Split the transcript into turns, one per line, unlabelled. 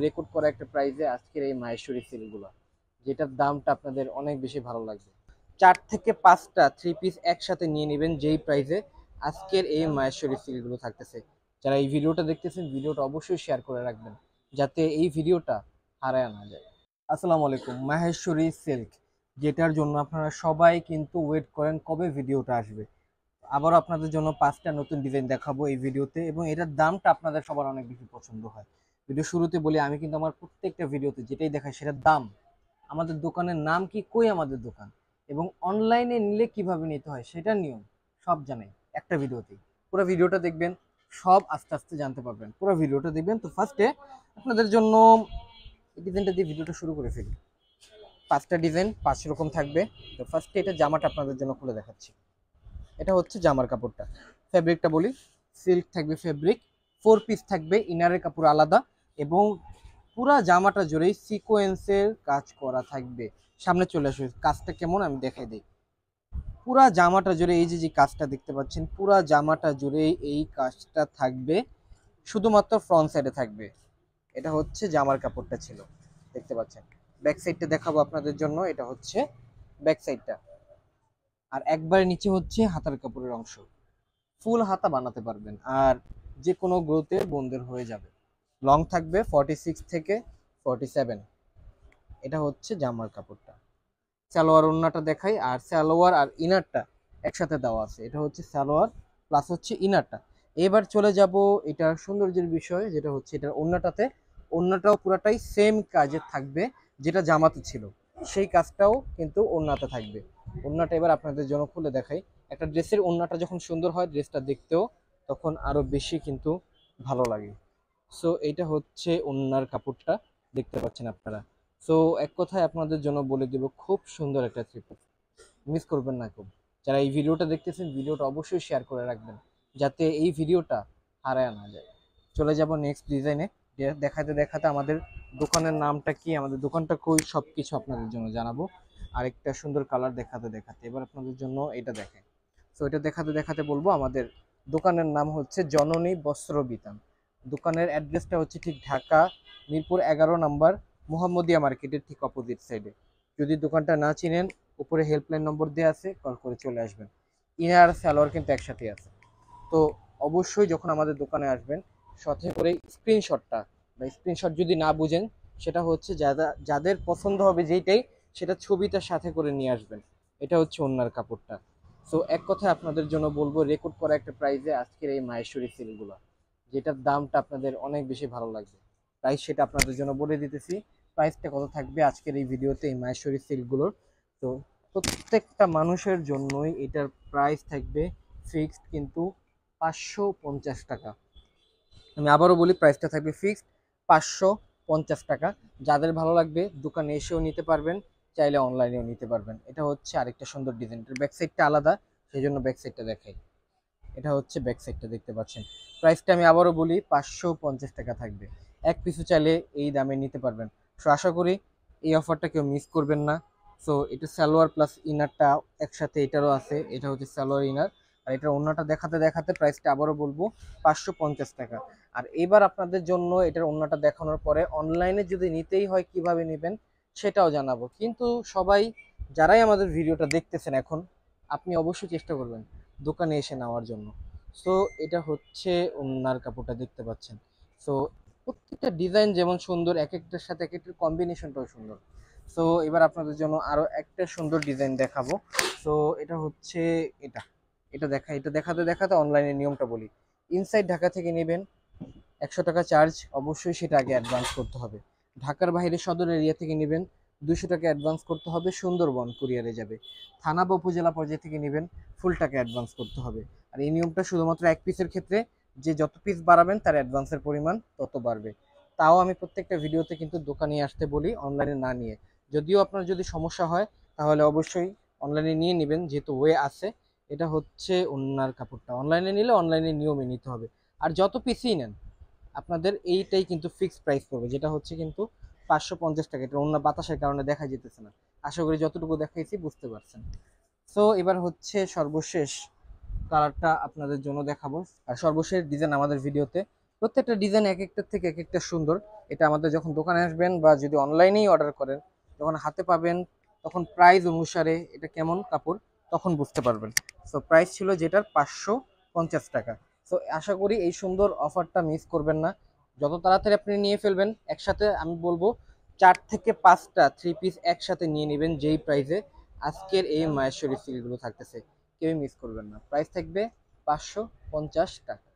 Record করা একটা প্রাইসে আজকের এই মাহেশ্বরী সিলগুলো, যেটার দামটা আপনাদের অনেক বেশি ভালো লাগবে। 4 থেকে 5টা 3 পিস একসাথে নিয়ে নেবেন যেই প্রাইসে আজকের এই মাহেশ্বরী সিলগুলো থাকতেছে। যারা এই ভিডিওটা দেখতেছেন, ভিডিওটা অবশ্যই শেয়ার করে রাখবেন যাতে এই ভিডিওটা হারায় না যায়। আসসালামু আলাইকুম। মাহেশ্বরী সিল্ক, যেটার জন্য আপনারা সবাই কিন্তু ওয়েট করেন কবে ভিডিওটা আসবে। আবারও আপনাদের জন্য 5টা নতুন ডিজাইন দেখাবো এই ভিডিওতে, এবং এটার দামটা আপনাদের সবার অনেক বেশি পছন্দ হয়। ভিডিও শুরুতে বলি, আমি কিন্তু আমার প্রত্যেকটা ভিডিওতে যেটাই দেখাই সেটার দাম, আমাদের দোকানের নাম কি, কই আমাদের দোকান, এবং অনলাইনে নিলে কিভাবে নিতে হয় সেটার নিয়ম সব জানাই একটা ভিডিওতেই। পুরো ভিডিওটা দেখবেন, সব আস্তে আস্তে জানতে পারবেন। পুরো ভিডিওটা দেখবেন। তো ফার্স্টে আপনাদের জন্য এই ডিজাইনটা দিয়ে ভিডিওটা শুরু করে ফেলি। 5টা ডিজাইন 5 রকম থাকবে। তো ফার্স্টে এটা জামাটা আপনাদের জন্য খুলে দেখাচ্ছি। এটা হচ্ছে জামার কাপড়টা। ফেব্রিকটা বলি, সিল্ক থাকবে ফেব্রিক, 4 পিস থাকবে, ইনারের কাপড় আলাদা, এবং পুরা জামাটা জুড়েই সিকোয়েন্সের কাজ করা থাকবে। সামনে চলে আসবে, কাজটা কেমন আমি দেখাই দিই। পুরা জামাটা জুড়ে এই যে কাজটা দেখতে পাচ্ছেন, পুরা জামাটা জুড়েই এই কাজটা থাকবে, শুধুমাত্র ফ্রন্ট সাইডে থাকবে। এটা হচ্ছে জামার কাপড়টা ছিল, দেখতে পাচ্ছেন। ব্যাক সাইডটা দেখাবো আপনাদের জন্য, এটা হচ্ছে ব্যাক সাইডটা। আর একবারে নিচে হচ্ছে হাতার কাপড়ের অংশ, ফুল হাতা বানাতে পারবেন, আর যে কোনো গ্রোথে বন্ধের হয়ে যাবে। লং থাকবে 46 থেকে 47। এটা হচ্ছে জামার কাপড়টা। সালোয়ার ওড়নাটা দেখাই, আর সালোয়ার আর ইনারটা একসাথে দেওয়া আছে। এটা হচ্ছে সালোয়ার প্লাস হচ্ছে ইনারটা। এবার চলে যাব এটার সৌন্দর্যের বিষয়, যেটা হচ্ছে এটার ওড়নাটাতে। ওড়নাটাও পুরাটাই সেম কাজে থাকবে, যেটা জামাতে ছিল সেই কাজটাও কিন্তু ওড়নাতে থাকবে। ওড়নাটা এবার আপনাদের জন্য খুলে দেখাই। একটা ড্রেসের ওড়নাটা যখন সুন্দর হয়, ড্রেসটা দেখতেও তখন আরো বেশি কিন্তু ভালো লাগে। সো এইটা হচ্ছে ওড়নার কাপড়টা, দেখতে পাচ্ছেন আপনারা। সো এক কথায় আপনাদের জন্য বলে দেব, খুব সুন্দর একটা থ্রি পিস, মিস করবেন না খুব। যারা এই ভিডিওটা দেখতেছেন, ভিডিওটা অবশ্যই শেয়ার করে রাখবেন যাতে এই ভিডিওটা হারায় না যায়। চলে যাব নেক্সট ডিজাইনে। দেখাতে দেখাতে আমাদের দোকানের নামটা কি, আমাদের দোকানটা কই, সব কিছু আপনাদের জন্য জানাবো। আরেকটা সুন্দর কালার দেখাতে দেখাতে এবার আপনাদের জন্য এটা দেখেন। সো এটা দেখাতে দেখাতে বলবো, আমাদের দোকানের নাম হচ্ছে জননী বস্ত্র বিতান। দোকানের অ্যাড্রেসটা হচ্ছে ঠিক ঢাকা মিরপুর 11 নম্বর, মোহাম্মদিয়া মার্কেটের ঠিক অপোজিট সাইডে। যদি দোকানটা না চিনেন, উপরে হেল্পলাইন নম্বর দেওয়া আছে, কল করে চলে আসবেন। ইনার সালোয়ার কিন্তু একসাথে আছে। তো অবশ্যই যখন আমাদের দোকানে আসবেন, সাথে করে স্ক্রিনশটটা, বা স্ক্রিনশট যদি না বুঝেন, সেটা হচ্ছে যাদের পছন্দ হবে যেইটাই, সেটা ছবিটা সাথে করে নিয়ে আসবেন। এটা হচ্ছে ওড়নার কাপড়টা। সো এক কথায় আপনাদের জন্য বলবো, রেকর্ড করা একটা প্রাইসে আজকের এই মাহেশ্বরী সিলগুলো, যেটার দামটা আপনাদের অনেক বেশি ভালো লাগবে। প্রাইস সেটা আপনাদের জন্য বলে দিতেছি। প্রাইসটা কত থাকবে আজকের এই ভিডিওতে এই মাহেশ্বরী সিল্কগুলোর। তো প্রত্যেকটা মানুষের জন্যই এটার প্রাইস থাকবে ফিক্সড, কিন্তু 550 টাকা। আমি আবারও বলি, প্রাইসটা থাকবে ফিক্সড 550 টাকা। যাদের ভালো লাগবে দোকানে এসেও নিতে পারবেন, চাইলে অনলাইনেও নিতে পারবেন। এটা হচ্ছে আরেকটা সুন্দর ডিজাইন, এটার ব্যাক সাইডটা আলাদা, সেই জন্য ব্যাক সাইডটা দেখাই। এটা হচ্ছে ব্যাক সাইডটা, দেখতে পাচ্ছেন। প্রাইসটা আমি আবারও বলি, 550 টাকা থাকবে। এক পিছু চাইলে এই দামে নিতে পারবেন। সো আশা করি এই অফারটা কেউ মিস করবেন না। সো এটা সালোয়ার প্লাস ইনারটা একসাথে, এটারও আছে। এটা হচ্ছে সালোয়ার ইনার, আর এটার ওড়নাটা দেখাতে দেখাতে প্রাইসটা আবারও বলবো, 550 টাকা। আর এবার আপনাদের জন্য এটার ওড়নাটা দেখানোর পরে অনলাইনে যদি নিতেই হয় কিভাবে নেবেন সেটাও জানাবো। কিন্তু সবাই যারাই আমাদের ভিডিওটা দেখতেছেন এখন, আপনি অবশ্যই চেষ্টা করবেন দোকানে এসে নেওয়ার জন্য। সো এটা হচ্ছে ওড়নার কাপড়টা, দেখতে পাচ্ছেন। সো প্রত্যেকটা ডিজাইন যেমন সুন্দর, এক একটার সাথে এক একটার কম্বিনেশনটাও সুন্দর। সো এবার আপনাদের জন্য আরো একটা সুন্দর ডিজাইন দেখাবো। সো এটা হচ্ছে এটা, এটা দেখাতে দেখাতে অনলাইনের নিয়মটা বলি। ইনসাইড ঢাকা থেকে নেবেন, 100 টাকা চার্জ, অবশ্যই সেটা আগে অ্যাডভান্স করতে হবে। ঢাকার বাইরে সদর এরিয়া থেকে নেবেন, 200 টাকা অ্যাডভান্স করতে হবে, সুন্দরবন কুরিয়ারে যাবে। থানা বা উপজেলা পর্যায়ে থেকে নেবেন, ফুল টাকা অ্যাডভান্স করতে হবে। আর এই নিয়মটা শুধুমাত্র এক পিসের ক্ষেত্রে, যে যত পিস বাড়াবেন তার অ্যাডভান্সের পরিমাণ তত বাড়বে। তাও আমি প্রত্যেকটা ভিডিওতে কিন্তু দোকানে আসতে বলি, অনলাইনে না নিয়ে। যদিও আপনার যদি সমস্যা হয়, তাহলে অবশ্যই অনলাইনে নিয়ে নেবেন, যেহেতু ওয়ে আছে। এটা হচ্ছে ওড়নার কাপড়টা, অনলাইনে নিলে অনলাইনের নিয়মে নিতে হবে। আর যত পিসই নেন, আপনাদের এইটাই কিন্তু ফিক্সড প্রাইস পড়বে, যেটা হচ্ছে কিন্তু 550 টাকা। এটা অন্য বাতাসের কারণে দেখা যেতেছে না। আশা করি যতটুকু দেখাইছি বুঝতে পারছেন। সো এবার হচ্ছে সর্বশেষ কালারটা আপনাদের জন্য দেখাবো, আর সর্বশেষ ডিজাইন আমাদের ভিডিওতে। প্রত্যেকটা ডিজাইন এক একটার থেকে এক একটা সুন্দর। এটা আমাদের যখন দোকানে আসবেন বা যদি অনলাইনেই অর্ডার করেন, যখন হাতে পাবেন তখন প্রাইস অনুসারে এটা কেমন কাপড় তখন বুঝতে পারবেন। সো প্রাইস ছিল যেটার 550 টাকা। সো আশা করি এই সুন্দর অফারটা মিস করবেন না, যত তাড়াতাড়ি আপনি নিয়ে ফেলবেন। একসাথে আমি বলবো 4 থেকে 5টা থ্রি পিস একসাথে নিয়ে নেবেন যেই প্রাইসে আজকের এই মাহেশ্বরী সিল্কগুলো থাকতেছে। কেউই মিস করবেন না, প্রাইস থাকবে 550 টাকা।